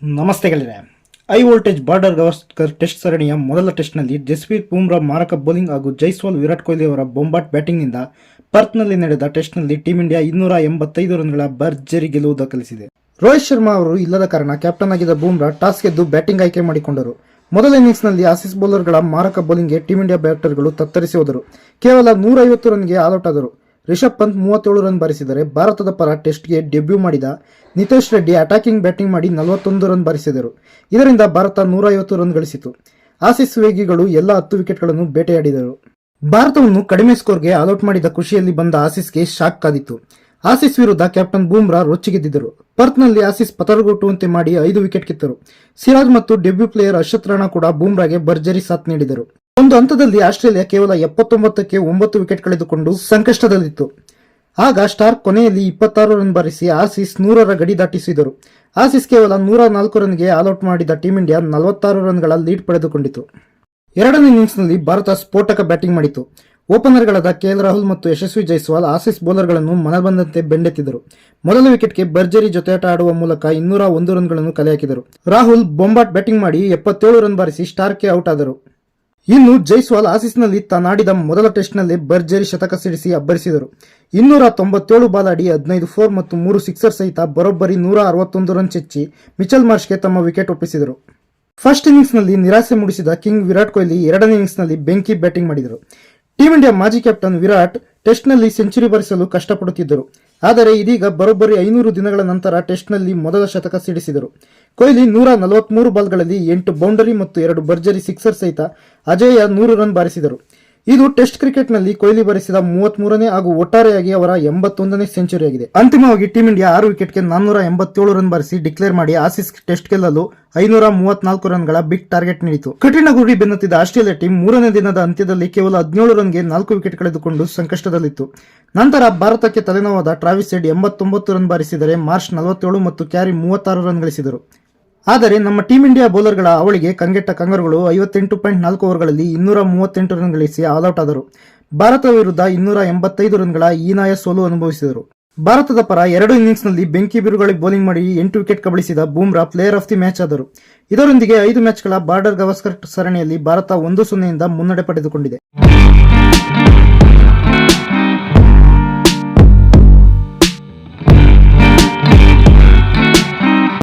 ನಮಸ್ತೆ ಗೆಳೆಯರೆ. High voltage border Gavaskar test ಸರಣಿಯ ಮೊದಲ ಟೆಸ್ಟ್ನಲ್ಲಿ ಜಸ್ಪ್ರೀತ್ ಬುಮ್ರಾ ಮಾರಕ ಬೌಲಿಂಗ್ ಹಾಗೂ ಜೈಸ್ವಾಲ್ ವಿರಾಟ್ ಕೊಹ್ಲಿ ಅವರ ಬೊಂಬಾಟ್ ಬ್ಯಾಟಿಂಗ್ನಿಂದ ಪರ್ತ್ನಲ್ಲಿ ನಡೆದ ಟೆಸ್ಟ್ನಲ್ಲಿ ಟೀಂ ಇಂಡಿಯಾ 285 ರನ್ಗಳ ಭರ್ಜರಿ ಗೆಲುವು ದಾಖಲಿಸಿದೆ. ರೋಹಿತ್ ಶರ್ಮಾ ಅವರು ಇಲ್ಲದ ಕಾರಣ ಕ್ಯಾಪ್ಟನ್ ಆಗಿದ್ದ ಬುಮ್ರಾ ಟಾಸ್ ಗೆದ್ದು ಬ್ಯಾಟಿಂಗ್ ಆಯ್ಕೆ ಮಾಡಿಕೊಂಡರು. ಮೊದಲ ಇನ್ನಿಂಗ್ಸ್ನಲ್ಲಿ ಆಸೀಸ್ ಬೌಲರ್ಗಳ ಮಾರಕ ಬೌಲಿಂಗ್ಗೆ ಟೀಂ ಇಂಡಿಯಾ ಬ್ಯಾಟರ್ಗಳು ತತ್ತರಿಸಿ ಹೋದರು. ಕೇವಲ 150 ರನ್ಗೆ ಆಲ್ಔಟ್ ಆದರು. ರಿಷಬ್ ಪಂತ್ 37 ರನ್ ಬಾರಿಸಿದರೆ ಭಾರತದ ಪರ ಟೆಸ್ಟ್ಗೆ ಡೆಬ್ಯೂ ಮಾಡಿದ ನಿತೇಶ್ ರೆಡ್ಡಿ ಅಟ್ಯಾಕಿಂಗ್ ಬ್ಯಾಟಿಂಗ್ ಮಾಡಿ 41 ರನ್ ಬಾರಿಸಿದರು. ಇದರಿಂದ ಭಾರತ 150 ರನ್ ಗಳಿಸಿತು. ಆಸೀಸ್ ವೇಗಿಗಳು ಎಲ್ಲ 10 ವಿಕೆಟ್ಗಳನ್ನು ಬೇಟೆಯಾಡಿದರು. ಭಾರತವನ್ನು ಕಡಿಮೆ ಸ್ಕೋರ್ಗೆ ಆಲ್ಔಟ್ ಮಾಡಿದ ಖುಷಿಯಲ್ಲಿ ಬಂದ ಆಸೀಸ್ಗೆ ಶಾಕ್ ಕಾದಿತ್ತು. ಆಸೀಸ್ ವಿರುದ್ಧ ಕ್ಯಾಪ್ಟನ್ ಬುಮ್ರಾ ರೊಚ್ಚಿಗೆದ್ದಿದ್ದರು. ಪರ್ತ್ನಲ್ಲಿ ಆಸೀಸ್ ಪತರಗೊಟ್ಟುವಂತೆ ಮಾಡಿ 5 ವಿಕೆಟ್ ಕಿತ್ತರು. ಸಿರಾಜ್ ಮತ್ತು ಡೆಬ್ಯೂ ಪ್ಲೇಯರ್ ಅರ್ಷತ್ ರಾಣಾ ಕೂಡ ಬುಮ್ರಾಗೆ ಭರ್ಜರಿ ಸಾಥ್ ನೀಡಿದರು. ಒಂದು ಹಂತದಲ್ಲಿ ಆಸ್ಟ್ರೇಲಿಯಾ ಕೇವಲ 79ಕ್ಕೆ 9 ವಿಕೆಟ್ ಕಳೆದುಕೊಂಡು ಸಂಕಷ್ಟದಲ್ಲಿತ್ತು. ಆಗ ಸ್ಟಾರ್ಕ್ ಕೊನೆಯಲ್ಲಿ 26 ರನ್ ಬಾರಿಸಿ ಆಸೀಸ್ 100ರ ಗಡಿ ದಾಟಿಸಿದರು. ಆಸೀಸ್ ಕೇವಲ 104 ರನ್ಗೆ ಆಲ್ಔಟ್ ಮಾಡಿದ ಟೀಂ ಇಂಡಿಯಾ 46 ರನ್ಗಳ ಲೀಡ್ ಪಡೆದುಕೊಂಡಿತು. ಎರಡನೇ ಇನ್ನಿಂಗ್ಸ್ನಲ್ಲಿ ಭಾರತ ಸ್ಫೋಟಕ ಬ್ಯಾಟಿಂಗ್ ಮಾಡಿತು. ಓಪನರ್ಗಳಾದ ಕೆಎಲ್ ರಾಹುಲ್ ಮತ್ತು ಯಶಸ್ವಿ ಜೈಸ್ವಾಲ್ ಆಸೀಸ್ ಬೌಲರ್ಗಳನ್ನು ಮನಬಂದಂತೆ ಬೆಂಡೆತ್ತಿದರು. ಮೊದಲ ವಿಕೆಟ್ಗೆ ಭರ್ಜರಿ ಜೊತೆಯಾಟ ಆಡುವ ಮೂಲಕ 201 ರನ್ಗಳನ್ನು ಕಲೆ ಹಾಕಿದರು. ರಾಹುಲ್ ಬೊಂಬಾಟ್ ಬ್ಯಾಟಿಂಗ್ ಮಾಡಿ 77 ರನ್ ಬಾರಿಸಿ ಸ್ಟಾರ್ಕ್ಗೆ ಔಟ್ ಆದರು. ಇನ್ನು ಜೈಸ್ವಾಲ್ ಆಸೀಸ್ನಲ್ಲಿ ತಾನಾಡಿದ ಮೊದಲ ಟೆಸ್ಟ್ನಲ್ಲೇ ಭರ್ಜರಿ ಶತಕ ಸಿಡಿಸಿ ಅಬ್ಬರಿಸಿದರು. 297 ಬಾಲಾಡಿ 15 4 ಮತ್ತು 3 ಸಿಕ್ಸರ್ ಸಹಿತ ಬರೋಬ್ಬರಿ 161 ರನ್ ಚೆಚ್ಚಿ ಮಿಚೆಲ್ ಮಾರ್ಷ್ಗೆ ತಮ್ಮ ವಿಕೆಟ್ ಒಪ್ಪಿಸಿದರು. ಫಸ್ಟ್ ಇನ್ನಿಂಗ್ಸ್ನಲ್ಲಿ ನಿರಾಸೆ ಮೂಡಿಸಿದ ಕಿಂಗ್ ವಿರಾಟ್ ಕೊಹ್ಲಿ ಎರಡನೇ ಇನ್ನಿಂಗ್ಸ್ನಲ್ಲಿ ಬೆಂಕಿ ಬ್ಯಾಟಿಂಗ್ ಮಾಡಿದರು. ಟೀಂ ಇಂಡಿಯಾ ಮಾಜಿ ಕ್ಯಾಪ್ಟನ್ ವಿರಾಟ್ ಟೆಸ್ಟ್ನಲ್ಲಿ ಸೆಂಚುರಿ ಬಾರಿಸಲು ಕಷ್ಟಪಡುತ್ತಿದ್ದರು. ಆದರೆ ಇದೀಗ ಬರೋಬ್ಬರಿ 500 ದಿನಗಳ ನಂತರ ಟೆಸ್ಟ್ನಲ್ಲಿ ಮೊದಲ ಶತಕ ಸಿಡಿಸಿದರು. ಕೊಹ್ಲಿ 143 ಬಾಲ್ಗಳಲ್ಲಿ 8 ಬೌಂಡರಿ ಮತ್ತು 2 ಭರ್ಜರಿ ಸಿಕ್ಸರ್ ಸಹಿತ ಅಜೇಯ 100 ರನ್ ಬಾರಿಸಿದರು. ಇದು ಟೆಸ್ಟ್ ಕ್ರಿಕೆಟ್ನಲ್ಲಿ ಕೊಹ್ಲಿ ಬಾರಿಸಿದ 33ನೇ ಹಾಗೂ ಒಟ್ಟಾರೆಯಾಗಿ ಅವರ 81ನೇ ಸೆಂಚುರಿಯಾಗಿದೆ. ಅಂತಿಮವಾಗಿ ಟೀಂ ಇಂಡಿಯಾ 6 ವಿಕೆಟ್ಗೆ 487 ರನ್ ಬಾರಿಸಿ ಡಿಕ್ಲೇರ್ ಮಾಡಿ ಆಸೀಸ್ ಟೆಸ್ಟ್ ಗೆಲ್ಲಲು 534 ರನ್ಗಳ ಬಿಗ್ ಟಾರ್ಗೆಟ್ ನೀಡಿತು. ಕಠಿಣ ಗುರಿ ಬೆನ್ನುತ್ತಿದ್ದ ಆಸ್ಟ್ರೇಲಿಯಾ ಟೀಂ 3ನೇ ದಿನದ ಅಂತ್ಯದಲ್ಲಿ ಕೇವಲ 17 ರನ್ಗೆ 4 ವಿಕೆಟ್ ಕಳೆದುಕೊಂಡು ಸಂಕಷ್ಟದಲ್ಲಿತ್ತು. ನಂತರ ಭಾರತಕ್ಕೆ ತಲೆನೋವಾದ ಟ್ರಾವಿಸ್ ಹೆಡ್ 89 ರನ್ ಬಾರಿಸಿದರೆ ಮಾರ್ಷ್ 47 ಮತ್ತು ಕ್ಯಾರಿ 36 ರನ್ ಗಳಿಸಿದರು. ಆದರೆ ನಮ್ಮ ಟೀಂ ಇಂಡಿಯಾ ಬೌಲರ್ಗಳ ಅವಳಿಗೆ ಕಂಗೆಟ್ಟ ಕಂಗರುಗಳು 58.4 ಓವರ್ಗಳಲ್ಲಿ 238 ರನ್ ಗಳಿಸಿ ಆಲ್ಔಟ್ ಆದರು. ಭಾರತ ವಿರುದ್ಧ 285 ರನ್ಗಳ ಹೀನಾಯ ಸೋಲು ಅನುಭವಿಸಿದರು. ಭಾರತದ ಪರ 2 ಇನ್ನಿಂಗ್ಸ್ನಲ್ಲಿ ಬೆಂಕಿ ಬಿರುಗಾಳಿ ಬೌಲಿಂಗ್ ಮಾಡಿ 8 ವಿಕೆಟ್ ಕಬಳಿಸಿದ Bumrah player of the match ಆದರು. ಇದರೊಂದಿಗೆ 5 ಮ್ಯಾಚ್ಗಳ ಬಾರ್ಡರ್ ಗವಾಸ್ಕರ್ ಸರಣಿಯಲ್ಲಿ ಭಾರತ 1-0 ಮುನ್ನಡೆ ಪಡೆದುಕೊಂಡಿದೆ.